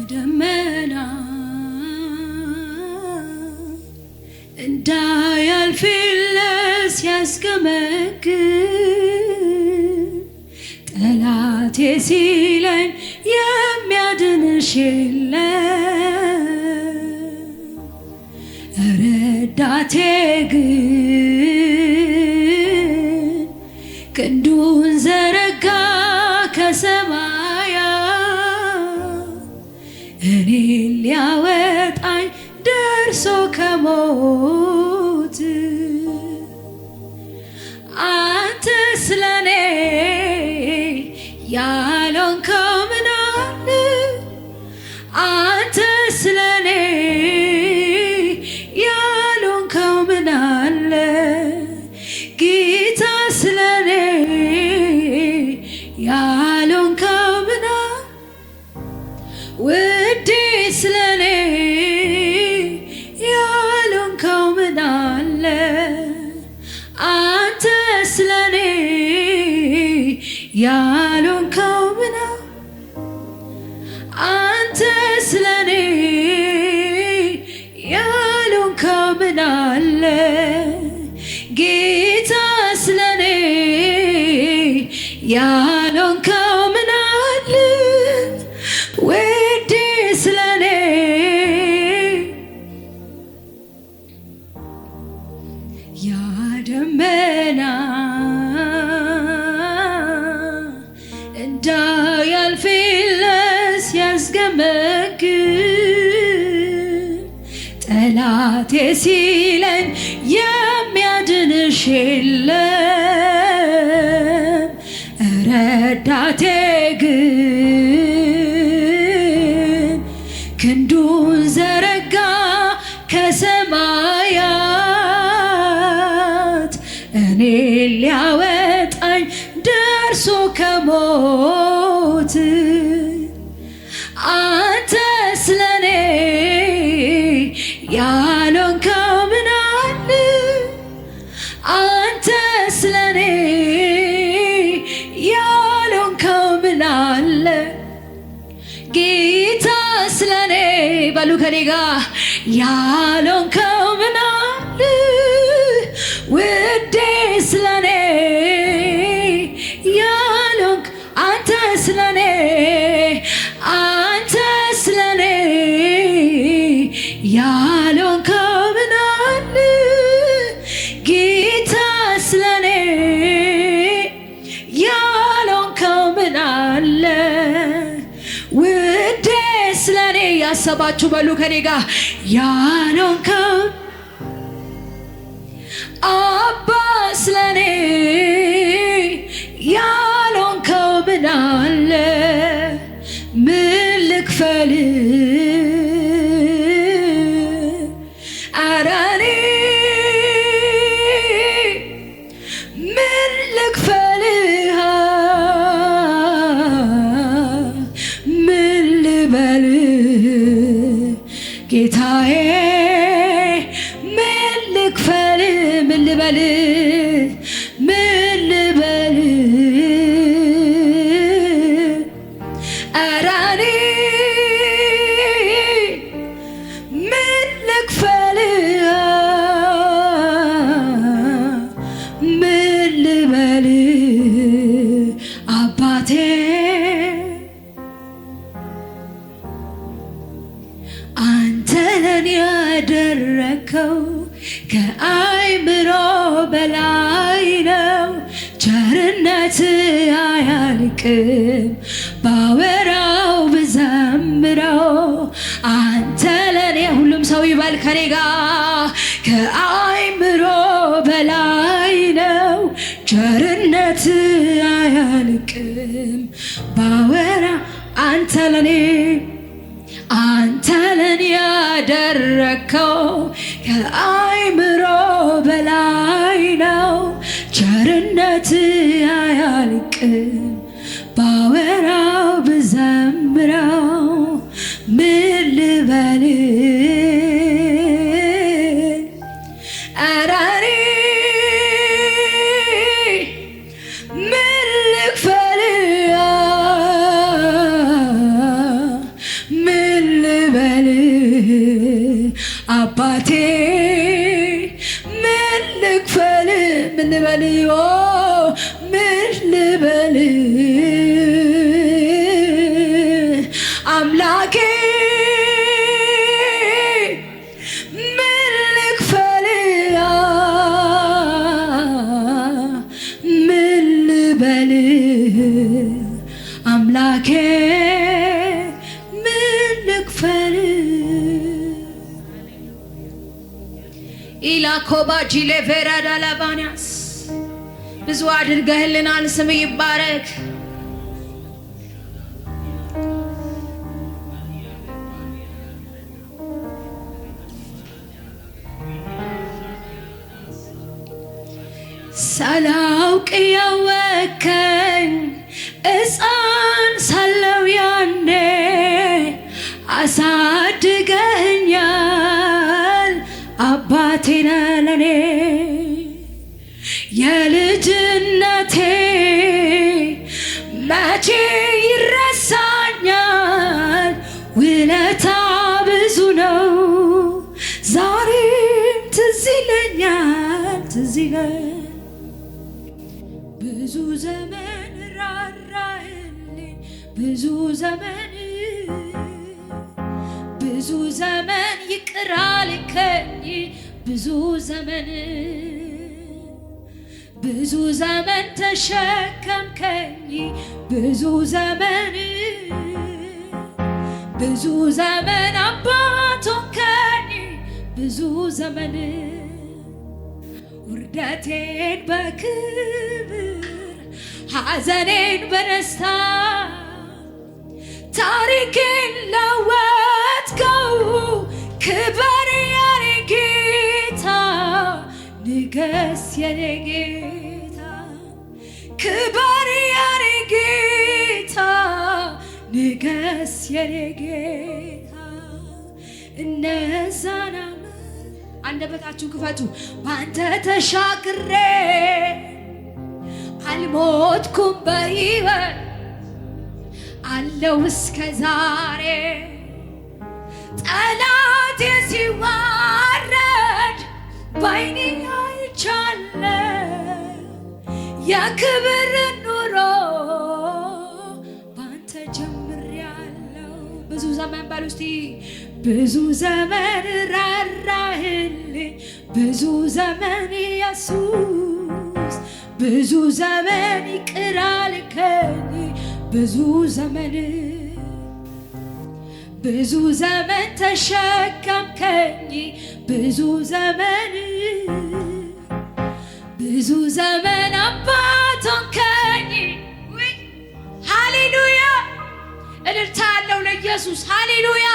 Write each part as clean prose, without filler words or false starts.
ደመና እንዳያልፍለት ሲያስገመግም ጠላቴ ሲለኝ የሚያድንሽ የለም ረዳቴ ግን ክንዱን ዘረጋ ከሰማያት እኔን ሊያወጣኝ ደርሶ ከሞት አንተ ስለኔ ያልሆንከው ምን አለ? አንተ ስለኔ ያልሆንከው ምን አለ? ጌታ ስለኔ ያልሆንከው ምን አለ? ውዴ ስለኔ ያልሆንከው ምን አለ? አንተ ስለኔ ያልሆንከው ምን አለ? አንተ ስለኔ ያልሆንከው ምን አለ? ጌታ ስለኔ ያልሆንከው ምን አለ? ውዴ ስለኔ ያ ደመና እንዳያልፍለት ሲያስገመግም ጠላቴ ሲለኝ የሚያድንሽ የለም ረዳቴ ግን ክንዱን ዘረጋ ከሰማያት እኔን ሊያወጣኝ ደርሶ ከሞት አንተ ስለኔ ያልሆንከው ምን አለ? አንተ ስለኔ ያልሆንከው ምን አለ? ጌታ ስለኔ በሉ ከኔ ጋር ያልሆንከው ምን አለ? ውዴ ስለኔ ያልሆንክ አንተ ስለኔ ያልሆንከው ምን አለ? ጌታ ስለኔ ያልሆንከው ምን አለ? ውዴ ስለኔ ያሰባችሁ በሉ ከኔ ጋር ያልሆንከው አባ ስለኔ ያልሆንከው ምን አለ? ምን ልክፈል? ኧረ እኔ ምን ልክፈል? ምን ልበል? ጌታዬ ምን ልክፈል? ምን ልበል? ምን ልበል? ኧረ እኔ ምን ልክፈል? ምን ልበል? አባቴ አንተ ለኔ ያደረከው ከአይምሮ በላይ ነው። ቸርነት አያልቅም ባወራው ብዘምረው። አንተ ለኔ ሁሉም ሰው ይበል ከኔ ጋር ከአይምሮ በላይ ነው። ቸርነት አያልቅም ባወራ አንተ ለኔ ያደረከው ከአይምሮ በላይ ነው። ቸርነት አያልቅም ባወራው ብዘምረው። ምን ልበል? ኧረ እኔ ምን ልክፈል? ምን አባቴ ምን ልክፈል ምን ልበል ምን ልበል አምላኬ ምን ልክፈል ምን ልበል አምላኬ ምን ልክፈል ኢላኮባ ጂሌ ቬራዳ ላባንያስ ብዙ አድርገህልናል። ስም ይባረክ። ሳላውቅ ያወከኝ ሕፃን ሳለው ያኔ አሳድገኛል አባቴ ነህ ለኔ የልጅነቴ መቼ ይረሳኛል ውለታ ብዙ ነው ዛሬም ትዝ ይለኛል ትዝ ይለኛል ብዙ ዘመን ራራህልኝ ብዙ ዘመን ይቅር አልከኝ ብዙ ዘመን ተሸከምከኝ ብዙ ዘመን አባት ሆንከኝ ብዙ ዘመን ውርደቴን በክብር ሐዘኔን በደስታ ታሪኬን ለወጥከው ክበር የኔ ጌታ ንገስ የኔ ጌታ ክበር የኔ ጌታ ንገስ የኔ ጌታ እነዛና አንደበታችሁን ክፈቱ ባንተ ተሻግሬ አልሞትኩም በሕይወት አለው እስከ ዛሬ ጠላቴ ሲዋረድ ባይኔ አይቻለሁ የክብር ኑሮ ባንተ ጀምሬያለሁ ብዙ ዘመን በሉ እስቲ ብዙ ዘመን ራራህልኝ ብዙ ዘመን ኢየሱስ ብዙ ዘመን ይቅር አልከኝ ብዙ ዘመን ተሸከምከኝ ብዙ ዘመን አባት ሆንከኝ ሃሌሉያ እልልታ አለው ለኢየሱስ ሃሌሉያ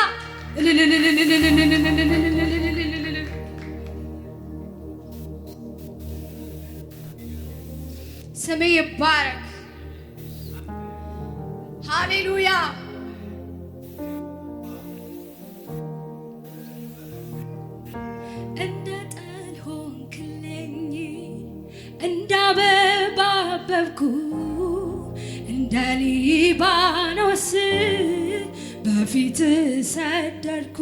ስም ይባረክ ሃሌሉያ እንደ ጠል ሆንክልኝ እንደ አበባ አበብኩ እንደ ሊባኖስ በፊት ሰደድኩ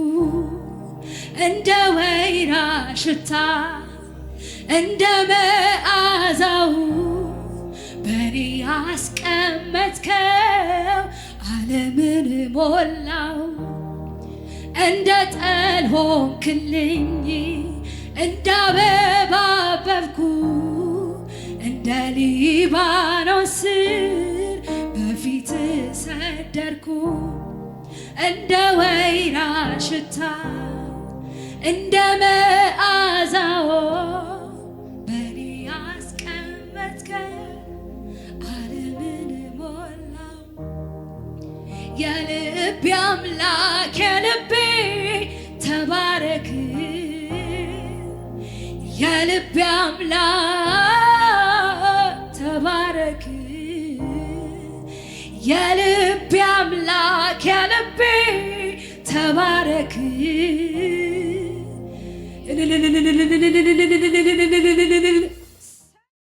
እንደ ወይራ ሽታ እንደ መዓዛው በኔ ያስቀመጥከው ዓለምን ሞላው እንደ ጠል ሆንክልኝ እንደ አበባ አበብኩ እንደ ሊባኖስ በፊት ሰደድኩ እንደ ወይራ ሽታ እንደ መዓዛው በኔ ያስቀመጥከው ዓለምን ሞላው የልቤ አምላክ የልቤ ተባረክ የልቤ አምላክ ተባረክ የልቤ አምላክ የልቤ ተባረክ